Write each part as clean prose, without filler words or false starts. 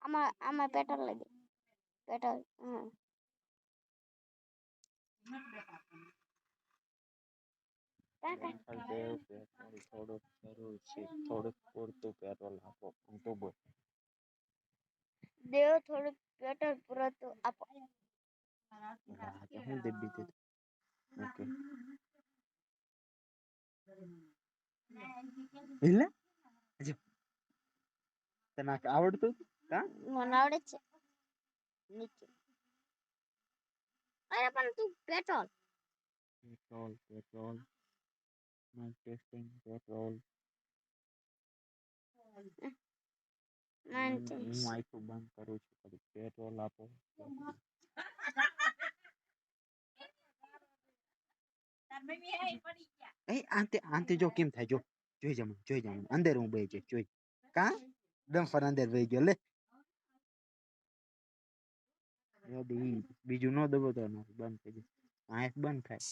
આમાં પેટ્રોલ લાગે પેટ્રોલ થોડુંક જરૂર છે થોડુંક પૂરતું પેટ્રોલ આપો તો બોલ દેવ થોડુંક પેટ્રોલ પૂરતું આપો હું દેબી દે ઓકે એટલે હજી તને આવડતું કા મને આવડે છે નીચે અરે પણ તું પેટ્રોલ પેટ્રોલ ટેસ્ટિંગ પેટ્રોલ હું આઈફોન બંધ કરું છું કદી પેટ્રોલ આપો આંતે જો કેમ થાય જો જોઈ જમ અંદર હું બેહી જઈ જોઈ કા ડમ્ફર અંદર બેહી ગયો લે બીજું ન દબો તો બંધ થઈ જાય આંખ બંધ થાય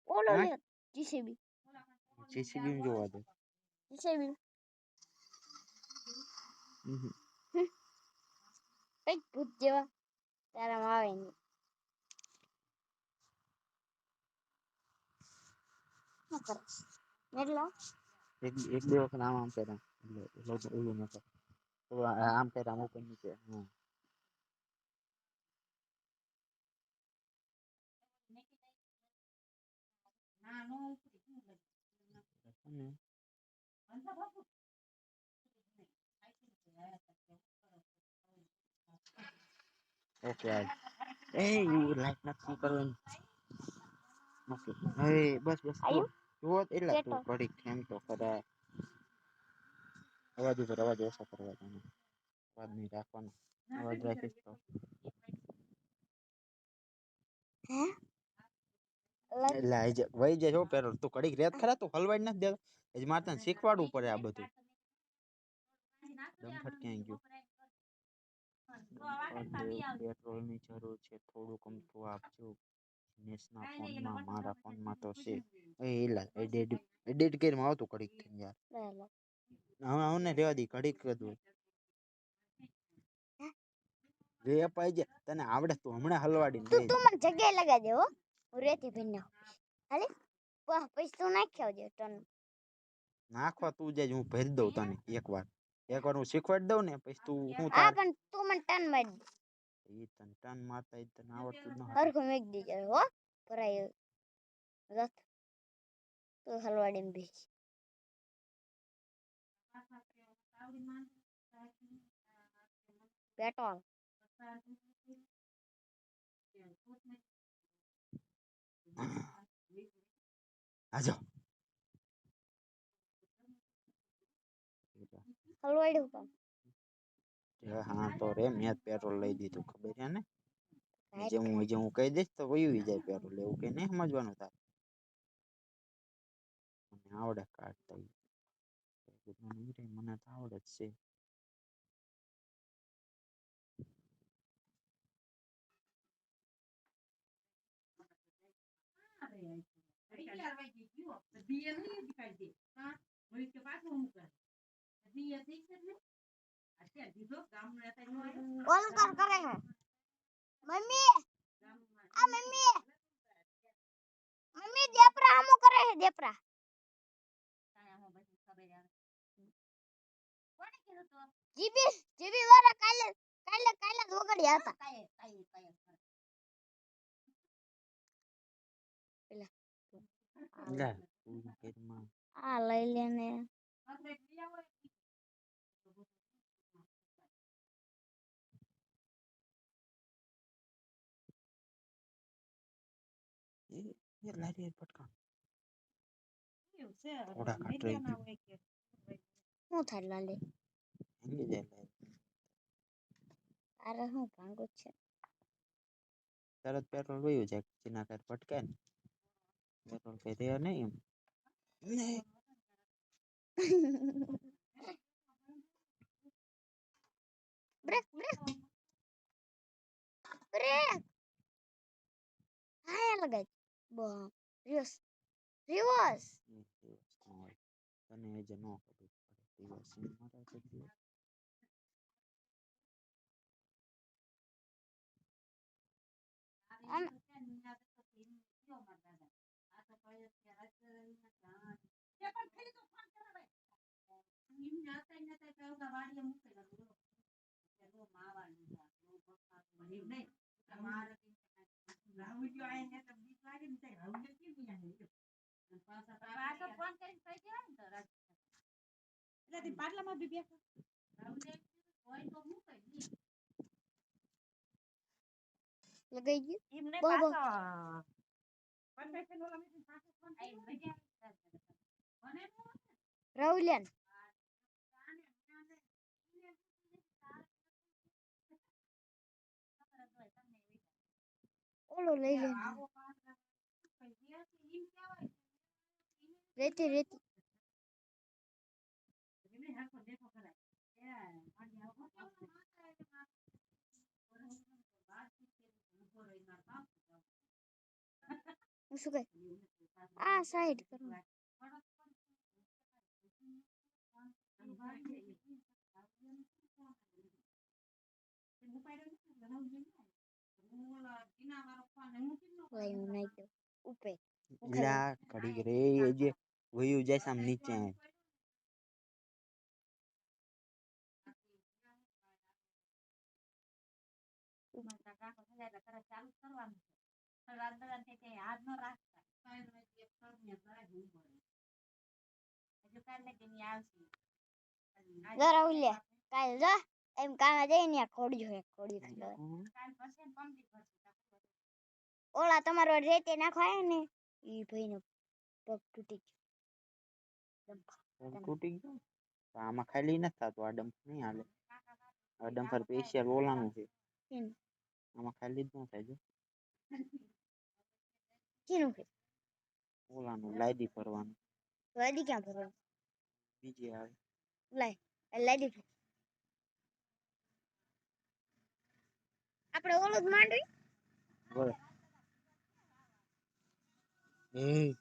ઓલો લે જીસીબી જોવા દે જીસીબી કઈક ભૂત જેવા તારામાં આવે નહીં શું કરે એટલે એક બે વખત આમ કર્યા ઓલું ન આમ કર્યા આમ ઉપર નીચે ઓકે એ લાઈટ નથી કરવાની ઓકે હવે બસ આયુ જો એટલે તું પેટ્રોલ ઘડીક કેમ તો કદા અવાજ ઉપર અવાજ ઓછો કરવા દે અવાજ નહીં રાખવાનો અવાજ રાખીશ તો હે એટલે વહી જાય છો પેટ્રોલ તું ઘડીક રેત ખરા તું હલવાઈ નથી દેતો હજી મારે તને શીખવાડવું પડે આ બધું ડમ્ફર ક્યાં ગયું પેટ્રોલ ની જરૂર છે થોડુંક અમથું આપજો દિનેશના ફોનમાં મારા ફોનમાં તો છે એડિટ કરીને આવતું ઘડીક થઈ યાર હવે આવને રેવા દી ઘડીક દઉં રે અપાઈ જાય તને આવડે તું હમણાં હલવાડીને તું મને જગ્યાએ લગાવી દે હો હું રેતી ભીન હાલે પછી તું નાખી આવજે ટન નાખવા તું જાય હું ભરી દઉં તને એકવાર હું શીખવાડી દઉં ને પછી તું હું હા પણ તું મને ટન મારી દે એ તને ટન મારતા તને આવડતું ન હરખું મેક દીજે હો ભરાય રથ તું હલવાડીને બેસી પેટ્રોલ આજો હલવાડ્યું હા તો રે મેં પેટ્રોલ લઈ દીધું ખબર છે ને પણ હું કહી દઈશ તો વયું જાય પેટ્રોલ એવું કઈ નહીં સમજવાનું તારે મને આવડે કાઢતા મને તો આવડે જ છે કોલ કરે હે મમ્મી આ મમ્મી દેપરા હમુ કરે હે દેપરા જીબી વાળા કાલે જ વગડ્યા હતા આ લઈ લેને લારી પટકા થોડા કાટ રહી ગયું હું થાય લાલે અરે હું ભાંગો છે તરત પેટ્રોલ વયું જાય જેના કર પટકાય ને પેટ્રોલ કઈ રહ્યા નહીં એમ બ્રેક હા લગાય રિવર્સ તને જે ન ખબર પડે આમ લગાઈ ગયું બહુ રાહુલિયન ઓલો લઈ લે રેતી રેતી હું શું કહે આ સાઈડ કરો લઈ નાઈ ઉપર લા ઘડીક રે એ જે વયું જાય સામ નીચે રાહુલિયા કાલ જા એમ કામે જઈને ખોડી ઓલા તમારો રેતે નાખવાય ને ઈ ભાઈનો પગ તૂટી ગયો તૂટી ગયો આમાં ખાલી નથી થતું આ ડમ્પ નહીં હાલે આ ડમ્પર સ્પેશિયલ ઓલાનું છે આમાં ખાલી જ ન થાય જો કીનું છે ઓલાનું લાદી ભરવાનું લાદી ક્યાં ભરવાનું બીજી આવે લાદી આપણે ઓલું જ માંડવી બોલો એ